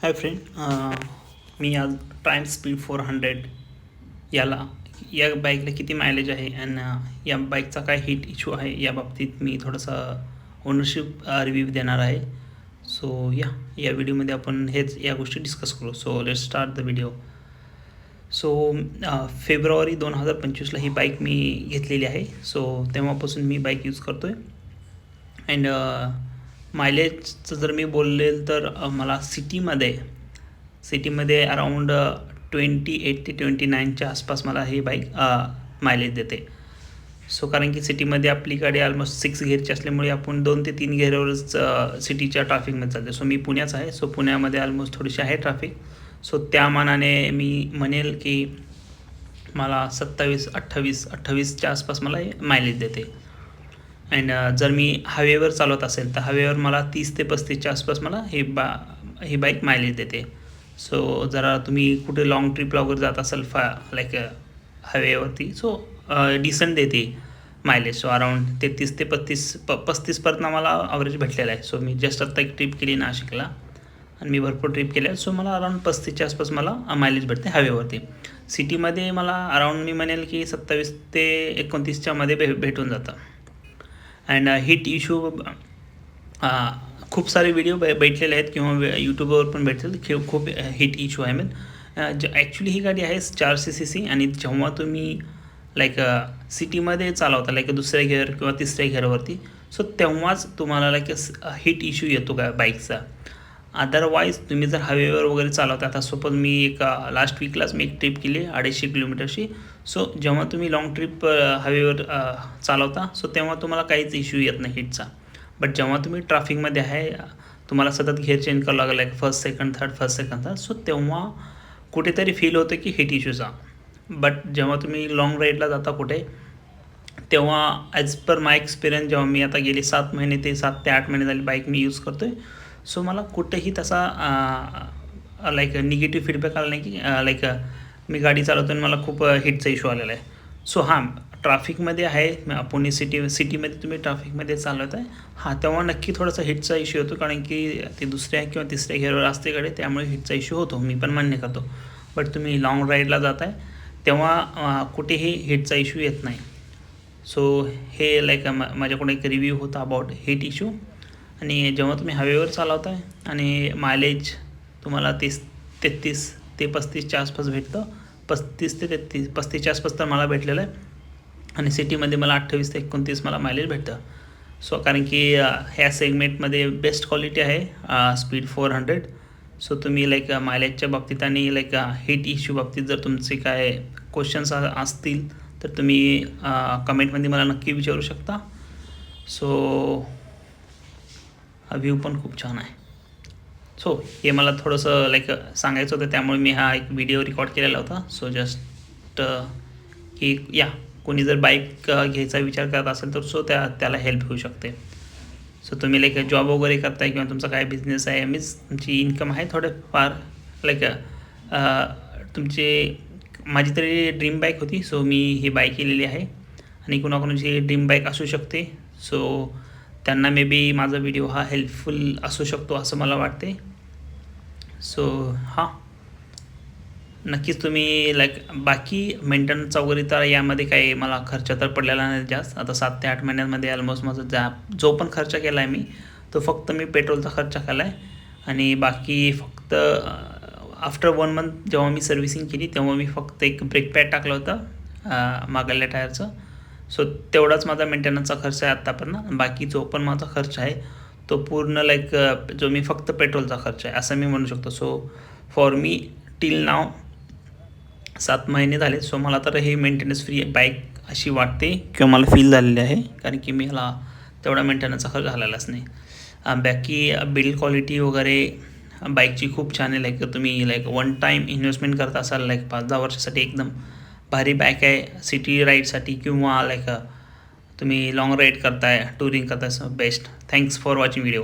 Hi friend, मी आज Triumph speed 400 या बाईकला किती मायलेज आहे आणि या बाईकचा काय हीट इश्यू आहे या बाबतीत मी थोडासा ओनरशिप रिव्ह्यू देणार आहे. सो या व्हिडिओमध्ये आपण या गोष्टी डिस्कस करू. So let start the video. So फेब्रुवारी 2025ला ही बाईक मी घेतलेली आहे. सो तेव्हापासून मी बाईक यूज करतो आहे. अँड मायलेजचं जर मी बोलेल तर मला सिटीमध्ये अराऊंड 28 ते 29च्या आसपास मला ही बाईक मायलेज देते. सो कारण की सिटीमध्ये आपली गाडी ऑलमोस्ट 6 गिअरची असल्यामुळे आपण 2 ते 3 गिअरवरच सिटीच्या ट्रॅफिकमध्ये चालते. सो मी पुण्याचा आहे. सो पुण्यामध्ये ऑलमोस्ट थोडीशी आहे ट्रॅफिक. सो त्या मानाने मी म्हणेल की मला 27-28च्या आसपास मला मायलेज देते. अँड जर मी हायवेवर चालवत असेल तर हायवेवर मला 30 ते 35च्या आसपास मला ही बाईक मायलेज देते. सो जरा तुम्ही कुठे लाँग ट्रिपला वगैरे जात असाल लाईक हायवेवरती, सो डिसेंट देते मायलेज. सो अराऊंड 33 ते 35पर्यंत मला ॲव्हरेज भेटलेला आहे. सो मी जस्ट आत्ता एक ट्रिप केली नाशिकला आणि मी भरपूर ट्रिप केल्या. सो मला अराऊंड 35च्या आसपास मला मायलेज भेटते हायवेवरती. सिटीमध्ये मला अराऊंड मी म्हणेल की 27 ते 29च्या मध्ये भेटून जातं. अँड हीट इश्यू खूप सारे व्हिडिओ भेटलेले आहेत किंवा यूट्यूबवर पण भेटतील की खूप हीट इश्यू आहे. ॲक्च्युली ही गाडी आहे 400 cc आणि जेव्हा तुम्ही लाईक सिटीमध्ये चालवता लाईक दुसऱ्या गिअर किंवा तिसऱ्या गिअरवरती, सो तेव्हाच तुम्हाला लाईक हीट इश्यू येतो का बाईकचा. अदरवाईज तुम्ही जर हायवेवर वगैरे चालवता, आता सपोज मी लास्ट वीकलाच मी एक ट्रिप केली 250 किलोमीटरची. सो जेव्हा तुम्ही लाँग ट्रिप हायवेवर चालवता, सो तेव्हा तुम्हाला काहीच इश्यू येत नाही हीटचा. बट जेव्हा तुम्ही ट्रॅफिकमध्ये आहे, तुम्हाला सतत गिअर चेंज करावं लागेल like first second third, so तेव्हा कुठेतरी फील होतं की हीट इश्यूचा. बट जेव्हा तुम्ही लाँग राईडला जाता कुठे, तेव्हा ॲज पर माय एक्सपिरियन्स जेव्हा मी आता गेले 7 ते 8 महिने झाले बाईक मी यूज करतो आहे, सो मला कुठेही तसा लाईक निगेटिव्ह फीडबॅक आला नाही की लाईक मी गाडी चालवतो आणि मला खूप हीटचा इश्यू आलेला आहे. सो ट्रॅफिकमध्ये आहे पुणे सिटीमध्ये तुम्ही ट्रॅफिकमध्ये चालवत आहे, तेव्हा नक्की थोडासा हीटचा इश्यू होतो कारण की ते दुसऱ्या किंवा तिसऱ्या गिअरवर असते गाडी, त्यामुळे हीटचा इश्यू होतो, मी पण मान्य करतो. बट तुम्ही लाँग राईडला जात आहे तेव्हा कुठेही हीटचा इश्यू येत नाही. सो हे लाईक माझ्याकडून एक रिव्ह्यू होता अबाउट हीट इश्यू. आणि जेव्हा तुम्ही हायवेवर चालवताय आणि मायलेज तुम्हाला 33 ते 35च्या आसपास भेटतं, 35 ते 35च्या आसपास तर मला भेटलेलं आहे. आणि सिटीमध्ये मला 28 ते 29 मला मायलेज भेटतं. सो कारण की ह्या सेगमेंटमध्ये बेस्ट क्वालिटी आहे स्पीड 400. सो तुम्ही लाईक मायलेजच्या बाबतीत आणि लाईक हीट इश्यू बाबतीत जर तुमचे काय क्वेश्चन्स असतील तर तुम्ही कमेंटमध्ये मला नक्की विचारू शकता. सो हा व्ह्यू पण खूप छान आहे. सो हे मला थोडंसं लाईक सांगायचं होतं, त्यामुळे मी हा एक व्हिडिओ रेकॉर्ड केलेला होता. सो जस्ट की कोणी जर बाईक घ्यायचा विचार करत असेल तर सो त्याला हेल्प होऊ शकते. सो तुम्ही लाईक जॉब वगैरे करताय किंवा तुमचा काय बिझनेस आहे, मीन्स तुमची इन्कम आहे थोडंफार लाईक माझी तरी ड्रीम बाईक होती. सो मी ही बाईक केलेली आहे आणि कोणाकोणाची ड्रीम बाईक असू शकते. सो त्यांना मे बी माझा व्हिडिओ हा हेल्पफुल असू शकतो असं मला वाटते. सो नक्कीच तुम्ही लाईक बाकी मेंटेनन्सचा वगैरे तर यामध्ये काही मला खर्च तर पडलेला नाही जास्त. आता 7 ते 8 महिन्यांमध्ये ऑलमोस्ट माझा जो पण खर्च केला आहे मी, तो फक्त मी पेट्रोलचा खर्च केला आहे. आणि बाकी फक्त आफ्टर 1 मंथ जेव्हा मी सर्व्हिसिंग केली तेव्हा मी फक्त एक ब्रेक पॅड टाकलं होतं मागल्या टायरचं. सो तेवढाच माझा मेंटेनन्सचा खर्च आहे आत्तापर्यंत. बाकी जो पण माझा खर्च आहे तो पूर्ण लाईक जो मी फक्त पेट्रोलचा खर्च आहे असं मी म्हणू शकतो. सो फॉर मी टिल नाव 7 महिने झाले. सो मला तर हे मेंटेनन्स फ्री बाईक अशी वाटते किंवा मला फील झालेली आहे, कारण की मी ह्याला तेवढा मेंटेनन्सचा खर्च झालेलाच नाही. बाकी बिल्ड क्वालिटी वगैरे बाईकची खूप छान आहे. लाईक तुम्ही लाईक 1 टाईम इन्व्हेस्टमेंट करत असाल लाईक 5-10 वर्षासाठी एकदम भारी बाईक आहे सिटी राईडसाठी किंवा लाईक तुम्ही लाँग राईड करताय, टुरिंग करताय. So best. Thanks for watching video.